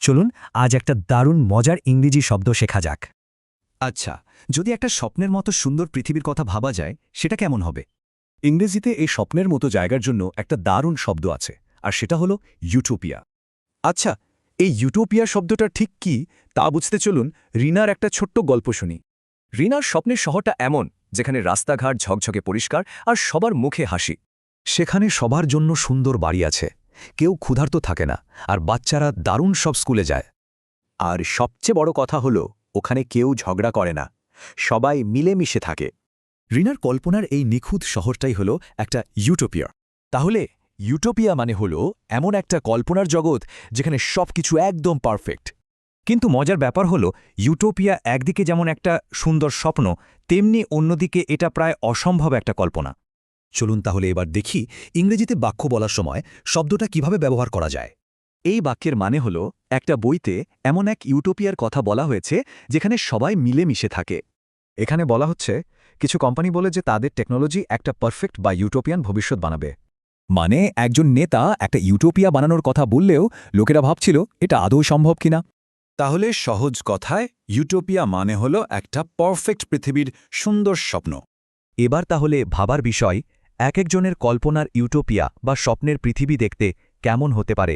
চলুন আজ একটা দারুণ মজার ইংরেজি শব্দ শেখা যাক। আচ্ছা, যদি একটা স্বপ্নের মতো সুন্দর পৃথিবীর কথা ভাবা যায় সেটা কেমন হবে? ইংরেজিতে এই স্বপ্নের মতো জায়গার জন্য একটা দারুণ শব্দ আছে, আর সেটা হলো ইউটোপিয়া। আচ্ছা, এই ইউটোপিয়া শব্দটা ঠিক কি তা বুঝতে চলুন রিনার একটা ছোট্ট গল্প শুনি। রিনার স্বপ্নের শহরটা এমন যেখানে রাস্তাঘাট ঝকঝকে পরিষ্কার আর সবার মুখে হাসি। সেখানে সবার জন্য সুন্দর বাড়ি আছে, কেউ ক্ষুধার্ত থাকে না, আর বাচ্চারা দারুণ সব স্কুলে যায়। আর সবচেয়ে বড় কথা হলো ওখানে কেউ ঝগড়া করে না, সবাই মিলেমিশে থাকে। রিনার কল্পনার এই নিখুঁত শহরটাই হলো একটা ইউটোপিয়া। তাহলে ইউটোপিয়া মানে হলো এমন একটা কল্পনার জগৎ যেখানে সবকিছু একদম পারফেক্ট। কিন্তু মজার ব্যাপার হলো ইউটোপিয়া একদিকে যেমন একটা সুন্দর স্বপ্ন, তেমনি অন্যদিকে এটা প্রায় অসম্ভব একটা কল্পনা। চলুন তাহলে এবার দেখি ইংরেজিতে বাক্য বলার সময় শব্দটা কিভাবে ব্যবহার করা যায়। এই বাক্যের মানে হলো একটা বইতে এমন এক ইউটোপিয়ার কথা বলা হয়েছে যেখানে সবাই মিলেমিশে থাকে। এখানে বলা হচ্ছে কিছু কোম্পানি বলে যে তাদের টেকনোলজি একটা পারফেক্ট বা ইউটোপিয়ান ভবিষ্যৎ বানাবে। মানে একজন নেতা একটা ইউটোপিয়া বানানোর কথা বললেও লোকেরা ভাবছিল এটা আদৌ সম্ভব কিনা। তাহলে সহজ কথায় ইউটোপিয়া মানে হলো একটা পারফেক্ট পৃথিবীর সুন্দর স্বপ্ন। এবার তাহলে ভাবার বিষয়, এক একজনের কল্পনার ইউটোপিয়া বা স্বপ্নের পৃথিবী দেখতে কেমন হতে পারে।